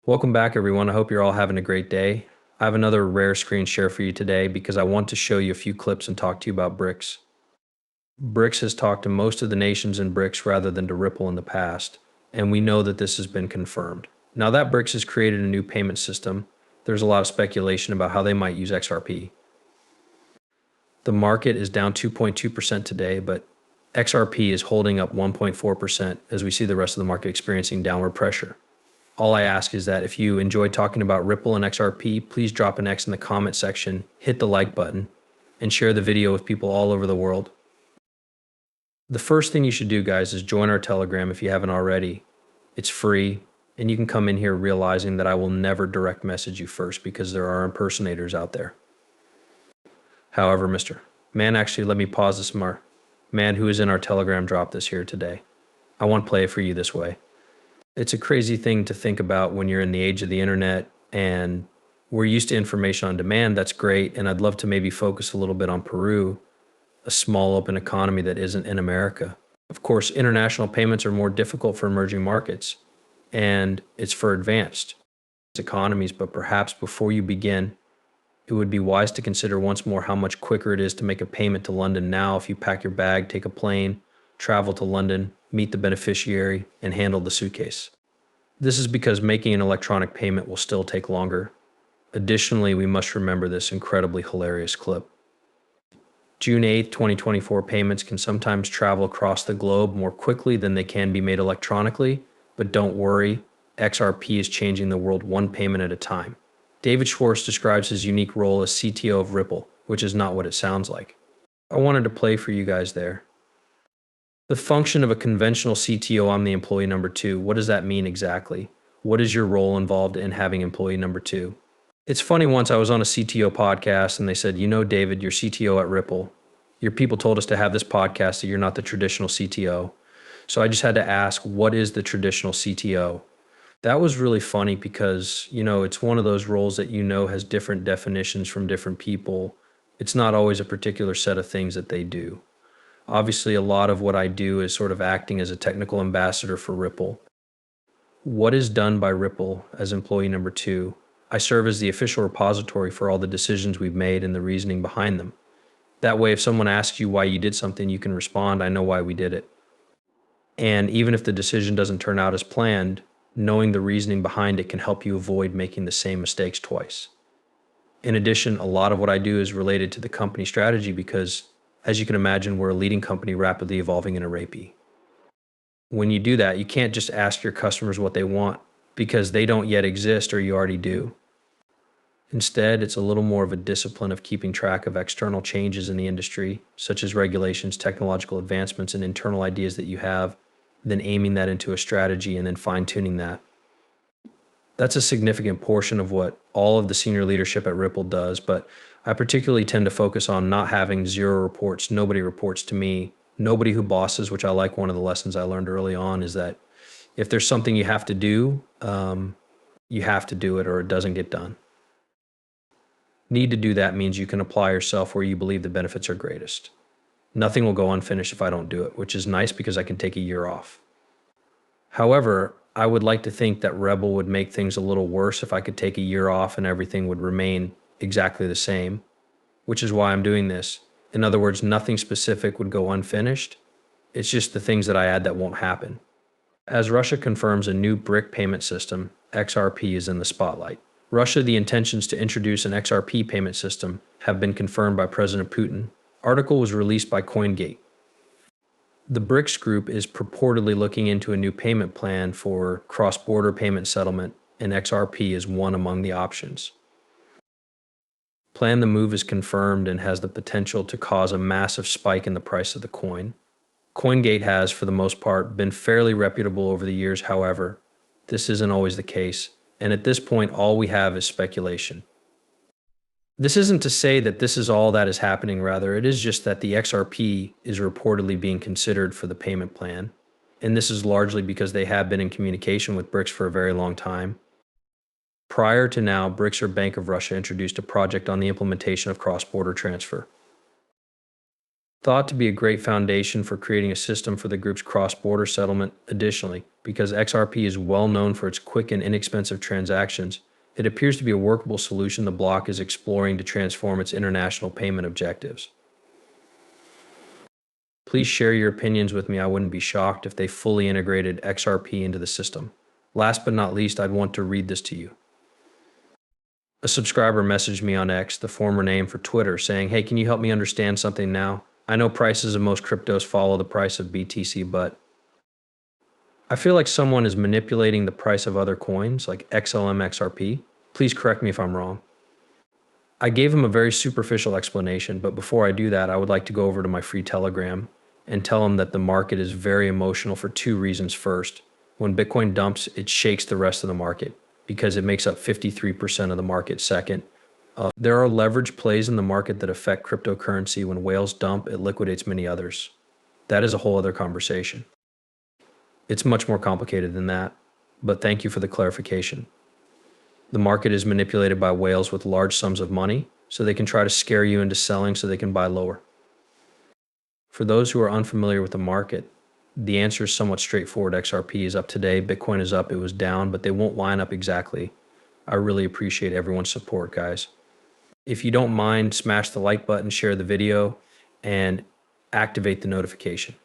Welcome back, everyone. I hope you're all having a great day. I have another rare screen share for you today because I want to show you a few clips and talk to you about BRICS. BRICS has talked to most of the nations in BRICS rather than to Ripple in the past, and we know that this has been confirmed. Now that BRICS has created a new payment system, there's a lot of speculation about how they might use XRP. The market is down 2.2% today, but XRP is holding up 1.4% as we see the rest of the market experiencing downward pressure. All I ask is that if you enjoyed talking about Ripple and XRP, please drop an X in the comment section, hit the like button, and share the video with people all over the world. The first thing you should do, guys, is join our Telegram if you haven't already. It's free, and you can come in here realizing that I will never direct message you first because there are impersonators out there. However, actually let me pause this more. Man who is in our Telegram dropped this here today. I want to play it for you this way. It's a crazy thing to think about when you're in the age of the internet and we're used to information on demand. That's great. And I'd love to maybe focus a little bit on Peru, a small open economy that isn't in America. Of course, international payments are more difficult for emerging markets and it's for advanced economies. But perhaps before you begin, it would be wise to consider once more how much quicker it is to make a payment to London now if you pack your bag, take a plane, travel to London, meet the beneficiary, and handle the suitcase. This is because making an electronic payment will still take longer. Additionally, we must remember this incredibly hilarious clip. June 8th, 2024 payments can sometimes travel across the globe more quickly than they can be made electronically, but don't worry, XRP is changing the world one payment at a time. David Schwartz describes his unique role as CTO of Ripple, which is not what it sounds like. I wanted to play for you guys there. The function of a conventional CTO, I'm the employee number 2. What does that mean exactly? What is your role involved in having employee number 2? It's funny, once I was on a CTO podcast and they said, David, you're CTO at Ripple. Your people told us to have this podcast that you're not the traditional CTO. So I just had to ask, what is the traditional CTO? That was really funny because, it's one of those roles that has different definitions from different people. It's not always a particular set of things that they do. Obviously, a lot of what I do is sort of acting as a technical ambassador for Ripple. What is done by Ripple as employee number 2? I serve as the official repository for all the decisions we've made and the reasoning behind them. That way, if someone asks you why you did something, you can respond, I know why we did it. And even if the decision doesn't turn out as planned, knowing the reasoning behind it can help you avoid making the same mistakes twice. In addition, a lot of what I do is related to the company strategy because, as you can imagine, we're a leading company rapidly evolving in XRP. When you do that, you can't just ask your customers what they want because they don't yet exist or you already do. Instead, it's a little more of a discipline of keeping track of external changes in the industry, such as regulations, technological advancements, and internal ideas that you have, then aiming that into a strategy and then fine-tuning that. That's a significant portion of what all of the senior leadership at Ripple does, but I particularly tend to focus on not having zero reports. Nobody reports to me. Nobody who bosses, which I like. One of the lessons I learned early on is that if there's something you have to do, you have to do it or it doesn't get done. Need to do that means you can apply yourself where you believe the benefits are greatest. Nothing will go unfinished if I don't do it, which is nice because I can take a year off. However, I would like to think that Rebel would make things a little worse if I could take a year off and everything would remain exactly the same, which is why I'm doing this. In other words, nothing specific would go unfinished. It's just the things that I add that won't happen. As Russia confirms a new BRIC payment system, XRP is in the spotlight. The intentions to introduce an XRP payment system have been confirmed by President Putin. Article was released by CoinGate. The BRICS group is purportedly looking into a new payment plan for cross-border payment settlement, and XRP is one among the options. The move is confirmed and has the potential to cause a massive spike in the price of the coin. CoinGate has, for the most part, been fairly reputable over the years. However, this isn't always the case, and at this point, all we have is speculation. This isn't to say that this is all that is happening. Rather, it is just that the XRP is reportedly being considered for the payment plan, and this is largely because they have been in communication with BRICS for a very long time. Prior to now, BRICS or Bank of Russia introduced a project on the implementation of cross-border transfer. Thought to be a great foundation for creating a system for the group's cross-border settlement. Additionally, because XRP is well known for its quick and inexpensive transactions. It appears to be a workable solution the block is exploring to transform its international payment objectives. Please share your opinions with me. I wouldn't be shocked if they fully integrated XRP into the system. Last but not least, I'd want to read this to you. A subscriber messaged me on X, the former name for Twitter, saying, "Hey, can you help me understand something now? I know prices of most cryptos follow the price of BTC, but I feel like someone is manipulating the price of other coins like XLM XRP. Please correct me if I'm wrong." I gave him a very superficial explanation, but before I do that, I would like to go over to my free Telegram and tell him that the market is very emotional for two reasons. First, when Bitcoin dumps, it shakes the rest of the market because it makes up 53% of the market. Second, there are leverage plays in the market that affect cryptocurrency. When whales dump, it liquidates many others. That is a whole other conversation. It's much more complicated than that, but thank you for the clarification. The market is manipulated by whales with large sums of money, so they can try to scare you into selling so they can buy lower. For those who are unfamiliar with the market, the answer is somewhat straightforward. XRP is up today, Bitcoin is up, it was down, but they won't line up exactly. I really appreciate everyone's support, guys. If you don't mind, smash the like button, share the video, and activate the notification.